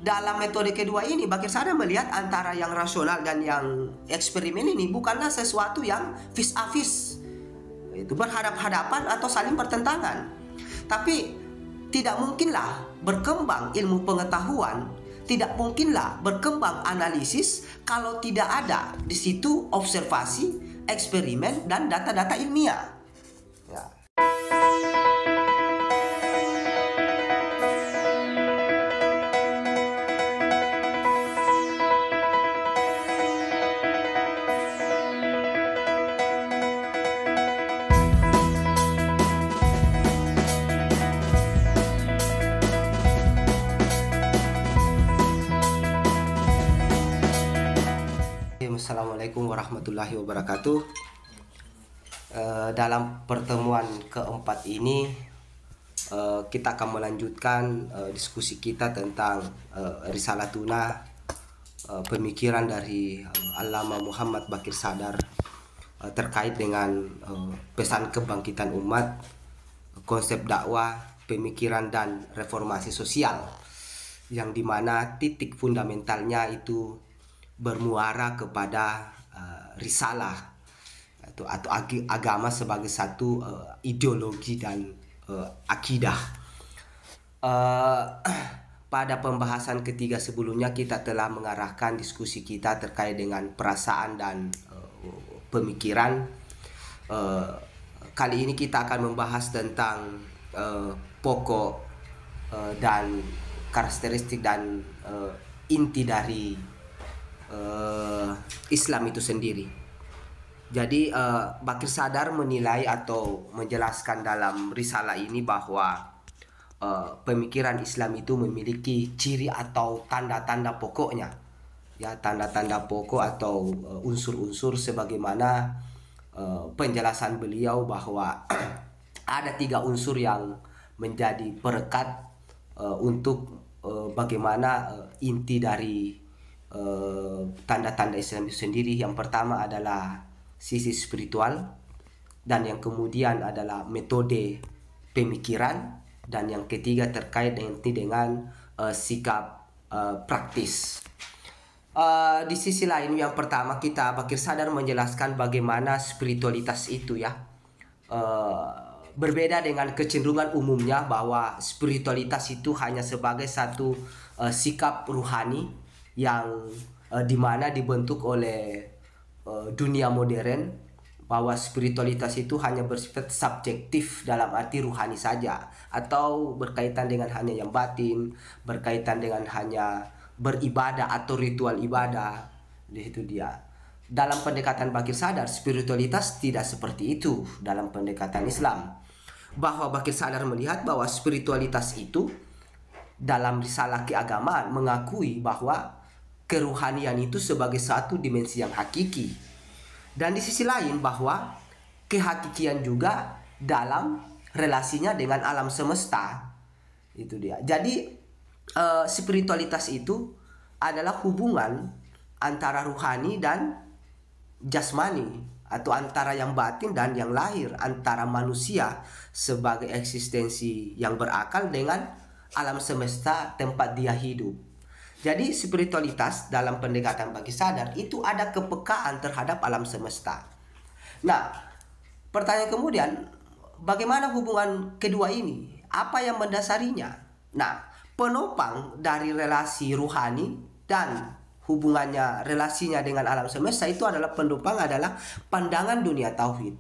dalam metode kedua ini Bakir Sadar melihat antara yang rasional dan yang eksperimen ini bukanlah sesuatu yang vis a vis, itu berhadap-hadapan atau saling bertentangan. Tapi tidak mungkinlah berkembang ilmu pengetahuan, tidak mungkinlah berkembang analisis kalau tidak ada di situ observasi, eksperimen, dan data-data ilmiah. Ya. Assalamualaikum warahmatullahi wabarakatuh. Dalam pertemuan keempat ini kita akan melanjutkan diskusi kita tentang Risalatuna, pemikiran dari Allama Muhammad Bakir Sadar terkait dengan pesan kebangkitan umat, konsep dakwah, pemikiran dan reformasi sosial, yang dimana titik fundamentalnya itu bermuara kepada risalah atau agama sebagai satu ideologi dan akidah. Pada pembahasan ketiga sebelumnya kita telah mengarahkan diskusi kita terkait dengan perasaan dan pemikiran. Kali ini kita akan membahas tentang pokok dan karakteristik dan inti dari Islam itu sendiri. Jadi Bakir Sadar menilai atau menjelaskan dalam risalah ini bahwa pemikiran Islam itu memiliki ciri atau tanda-tanda pokoknya, ya, tanda-tanda pokok atau unsur-unsur sebagaimana penjelasan beliau bahwa ada 3 unsur yang menjadi perekat untuk bagaimana inti dari tanda-tanda Islam itu sendiri. Yang pertama adalah sisi spiritual, dan yang kemudian adalah metode pemikiran, dan yang ketiga terkait dengan sikap praktis. Di sisi lain, yang pertama Bakir Sadar menjelaskan bagaimana spiritualitas itu, ya, berbeda dengan kecenderungan umumnya bahwa spiritualitas itu hanya sebagai satu sikap ruhani yang dimana dibentuk oleh dunia modern, bahwa spiritualitas itu hanya bersifat subjektif dalam arti ruhani saja, atau berkaitan dengan hanya yang batin, berkaitan dengan hanya beribadah atau ritual ibadah. Itu dia. Dalam pendekatan Bakir Sadar, spiritualitas tidak seperti itu dalam pendekatan Islam. Bahwa Bakir Sadar melihat bahwa spiritualitas itu dalam risalah keagamaan mengakui bahwa keruhanian itu sebagai satu dimensi yang hakiki, dan di sisi lain bahwa kehakikian juga dalam relasinya dengan alam semesta. Itu dia. Jadi spiritualitas itu adalah hubungan antara ruhani dan jasmani, atau antara yang batin dan yang lahir, antara manusia sebagai eksistensi yang berakal dengan alam semesta tempat dia hidup. Jadi spiritualitas dalam pendekatan Bakir Sadar itu ada kepekaan terhadap alam semesta. Nah, pertanyaan kemudian, bagaimana hubungan kedua ini? Apa yang mendasarinya? Nah, penopang dari relasi ruhani dan hubungannya, relasinya dengan alam semesta itu adalah adalah pandangan dunia tauhid.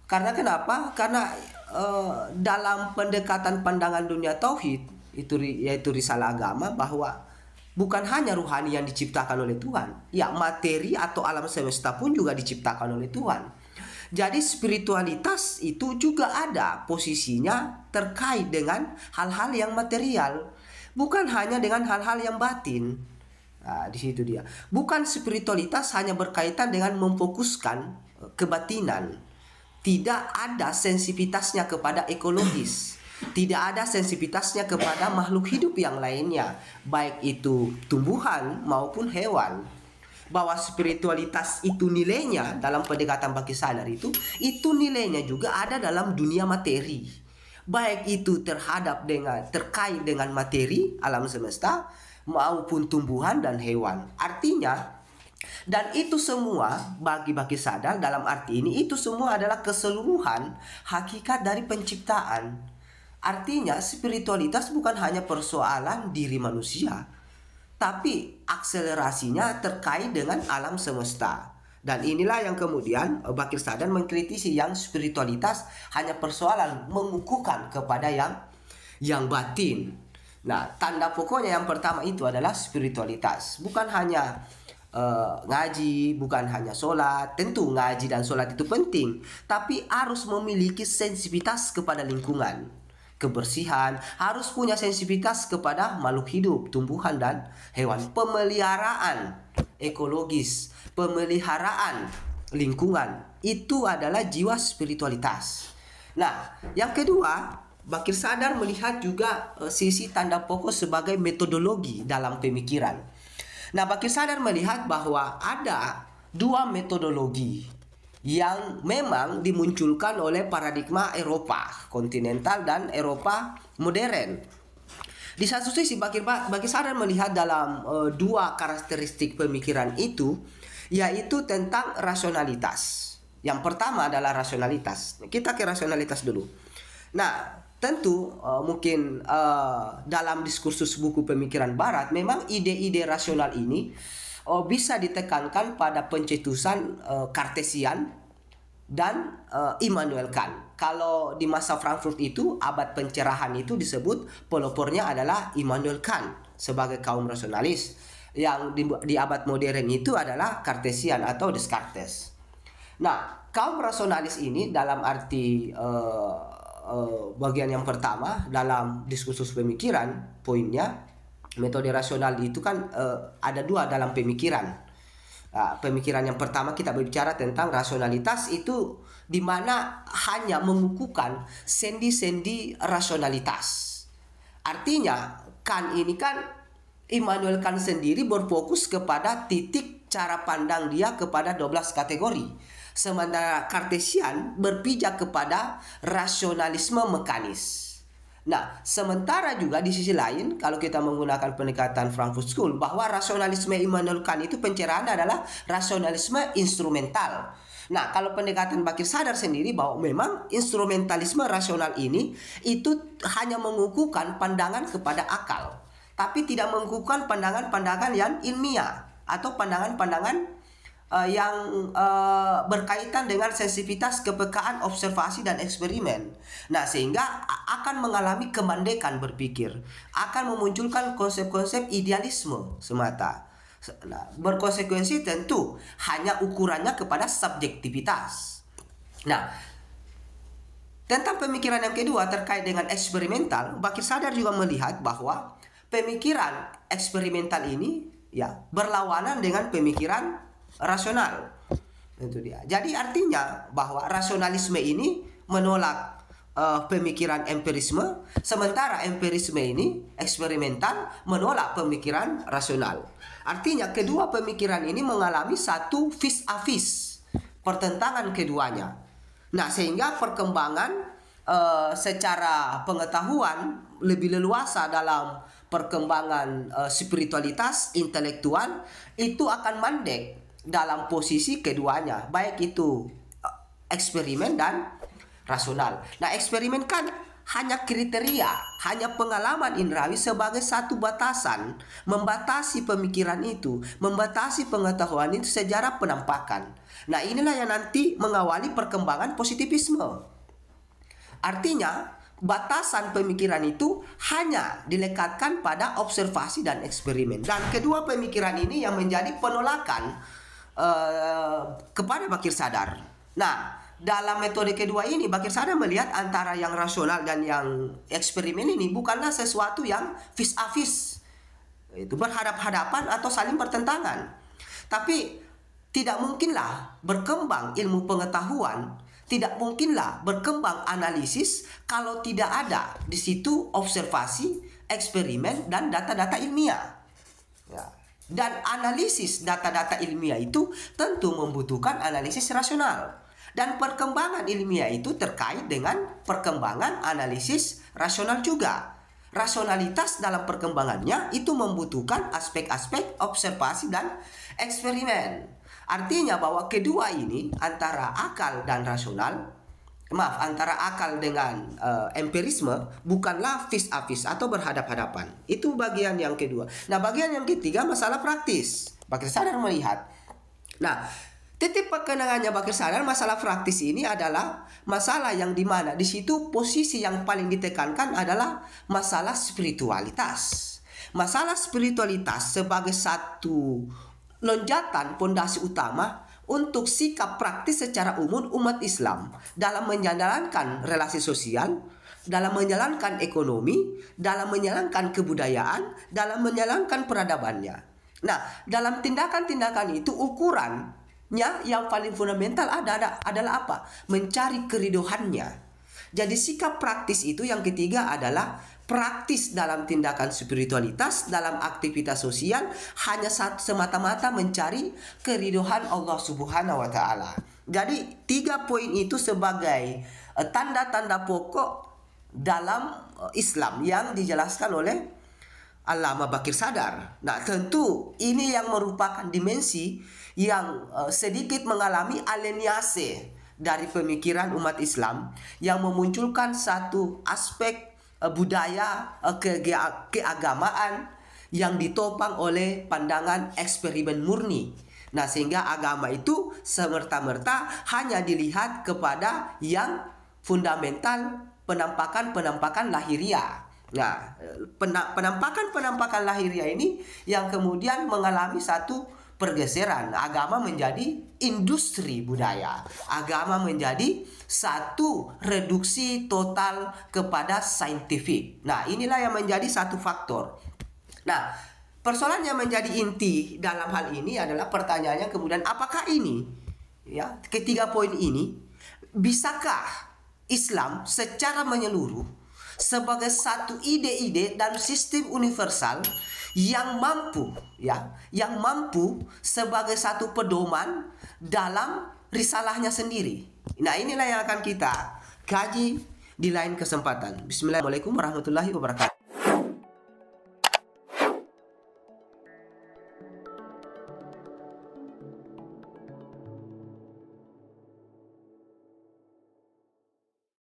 Karena kenapa? Karena dalam pendekatan pandangan dunia tauhid itu, yaitu risalah agama, bahwa bukan hanya ruhani yang diciptakan oleh Tuhan, ya, materi atau alam semesta pun juga diciptakan oleh Tuhan. Jadi spiritualitas itu juga ada posisinya terkait dengan hal-hal yang material, bukan hanya dengan hal-hal yang batin. Nah, di situ dia. Bukan spiritualitas hanya berkaitan dengan memfokuskan kebatinan. Tidak ada sensitivitasnya kepada ekologis. Tidak ada sensitivitasnya kepada makhluk hidup yang lainnya, baik itu tumbuhan maupun hewan. Bahwa spiritualitas itu nilainya dalam pendekatan Bakir Sadar itu nilainya juga ada dalam dunia materi. baik itu terkait dengan materi alam semesta maupun tumbuhan dan hewan. Artinya, dan itu semua bagi Bakir Sadar dalam arti ini, itu semua adalah keseluruhan hakikat dari penciptaan. Artinya spiritualitas bukan hanya persoalan diri manusia, tapi akselerasinya terkait dengan alam semesta. Dan inilah yang kemudian Bakir Sadar mengkritisi yang spiritualitas hanya persoalan mengukuhkan kepada yang batin. Nah, tanda pokoknya yang pertama itu adalah spiritualitas. Bukan hanya ngaji, bukan hanya sholat. Tentu ngaji dan sholat itu penting, tapi harus memiliki sensitivitas kepada lingkungan. Kebersihan, harus punya sensitivitas kepada makhluk hidup, tumbuhan dan hewan. Pemeliharaan ekologis, pemeliharaan lingkungan, itu adalah jiwa spiritualitas. Nah, yang kedua, Bakir Sadar melihat juga sisi tanda pokok sebagai metodologi dalam pemikiran. Nah, Bakir Sadar melihat bahwa ada dua metodologi yang memang dimunculkan oleh paradigma Eropa kontinental dan Eropa modern. Di satu sisi Bakir Sadar melihat dalam dua karakteristik pemikiran itu, yaitu tentang rasionalitas. Yang pertama adalah rasionalitas. Kita ke rasionalitas dulu. Nah, tentu mungkin dalam diskursus buku pemikiran Barat, memang ide-ide rasional ini bisa ditekankan pada pencetusan Kartesian dan Immanuel Kant. Kalau di masa Frankfurt itu, abad pencerahan itu disebut pelopornya adalah Immanuel Kant sebagai kaum rasionalis. Yang di abad modern itu adalah Kartesian atau Descartes. Nah, kaum rasionalis ini dalam arti bagian yang pertama dalam diskursus pemikiran, poinnya metode rasional itu kan ada dua dalam pemikiran. Pemikiran yang pertama kita berbicara tentang rasionalitas, itu di mana hanya mengukuhkan sendi-sendi rasionalitas. Artinya Kant ini kan, Immanuel Kant sendiri berfokus kepada titik cara pandang dia kepada 12 kategori. Sementara Kartesian berpijak kepada rasionalisme mekanis. Nah, sementara juga di sisi lain, kalau kita menggunakan pendekatan Frankfurt School, bahwa rasionalisme Immanuel Kant itu pencerahan adalah rasionalisme instrumental. Nah, kalau pendekatan Bakir Sadar sendiri bahwa memang instrumentalisme rasional ini itu hanya mengukuhkan pandangan kepada akal, tapi tidak mengukuhkan pandangan-pandangan yang ilmiah atau pandangan-pandangan yang berkaitan dengan sensitivitas, kepekaan, observasi dan eksperimen. Nah, sehingga akan mengalami kemandekan berpikir, akan memunculkan konsep-konsep idealisme semata. Nah, berkonsekuensi tentu hanya ukurannya kepada subjektivitas. Nah, tentang pemikiran yang kedua terkait dengan eksperimental, Bakir Sadar juga melihat bahwa pemikiran eksperimental ini ya berlawanan dengan pemikiran rasional. Itu dia. Jadi artinya bahwa rasionalisme ini menolak pemikiran empirisme, sementara empirisme ini eksperimental menolak pemikiran rasional. Artinya kedua pemikiran ini mengalami satu vis a vis, pertentangan keduanya. Nah, sehingga perkembangan secara pengetahuan lebih leluasa dalam perkembangan spiritualitas intelektual itu akan mandek dalam posisi keduanya, baik itu eksperimen dan rasional. Nah, eksperimen kan hanya kriteria, hanya pengalaman indrawi sebagai satu batasan, membatasi pemikiran itu, membatasi pengetahuan itu secara penampakan. Nah, inilah yang nanti mengawali perkembangan positivisme. Artinya, batasan pemikiran itu hanya dilekatkan pada observasi dan eksperimen. Dan kedua pemikiran ini yang menjadi penolakan kepada Bakir Sadar. Nah, dalam metode kedua ini Bakir Sadar melihat antara yang rasional dan yang eksperimen ini bukanlah sesuatu yang vis a vis, itu berhadap-hadapan atau saling bertentangan. Tapi tidak mungkinlah berkembang ilmu pengetahuan, tidak mungkinlah berkembang analisis kalau tidak ada di situ observasi, eksperimen dan data-data ilmiah. Ya. Dan analisis data-data ilmiah itu tentu membutuhkan analisis rasional. Dan perkembangan ilmiah itu terkait dengan perkembangan analisis rasional juga. Rasionalitas dalam perkembangannya itu membutuhkan aspek-aspek observasi dan eksperimen. Artinya bahwa kedua ini, antara akal dan rasional, antara akal dengan empirisme, bukanlah vis a vis atau berhadap-hadapan. Itu bagian yang kedua. Nah, bagian yang ketiga, masalah praktis. Bakir Sadar melihat. Nah, titik perkenangannya Bakir Sadar, masalah praktis ini adalah masalah yang dimana di situ posisi yang paling ditekankan adalah masalah spiritualitas. Masalah spiritualitas sebagai satu lonjatan pondasi utama untuk sikap praktis secara umum umat Islam dalam menjalankan relasi sosial, dalam menjalankan ekonomi, dalam menjalankan kebudayaan, dalam menjalankan peradabannya. Nah, dalam tindakan-tindakan itu ukurannya yang paling fundamental adalah apa? Mencari keridohannya. Jadi sikap praktis itu yang ketiga adalah praktis dalam tindakan spiritualitas, dalam aktivitas sosial, hanya semata-mata mencari keridohan Allah Subhanahu wa Ta'ala. Jadi 3 poin itu sebagai tanda-tanda pokok dalam Islam yang dijelaskan oleh Allama Bakir Sadar. Nah, tentu ini yang merupakan dimensi yang sedikit mengalami alienasi dari pemikiran umat Islam yang memunculkan satu aspek budaya keagamaan yang ditopang oleh pandangan eksperimen murni. Nah, sehingga agama itu semerta-merta hanya dilihat kepada yang fundamental, penampakan-penampakan lahiriah. Nah, penampakan-penampakan lahiriah ini yang kemudian mengalami satu pergeseran. Agama menjadi industri budaya. Agama menjadi satu reduksi total kepada saintifik. Nah, inilah yang menjadi satu faktor. Nah, persoalan yang menjadi inti dalam hal ini adalah pertanyaannya kemudian apakah ini, ya, ketiga poin ini, bisakah Islam secara menyeluruh sebagai satu ide-ide dan sistem universal yang mampu, ya, yang mampu sebagai satu pedoman dalam risalahnya sendiri. Nah, inilah yang akan kita kaji di lain kesempatan. Bismillahirrahmanirrahim warahmatullahi wabarakatuh.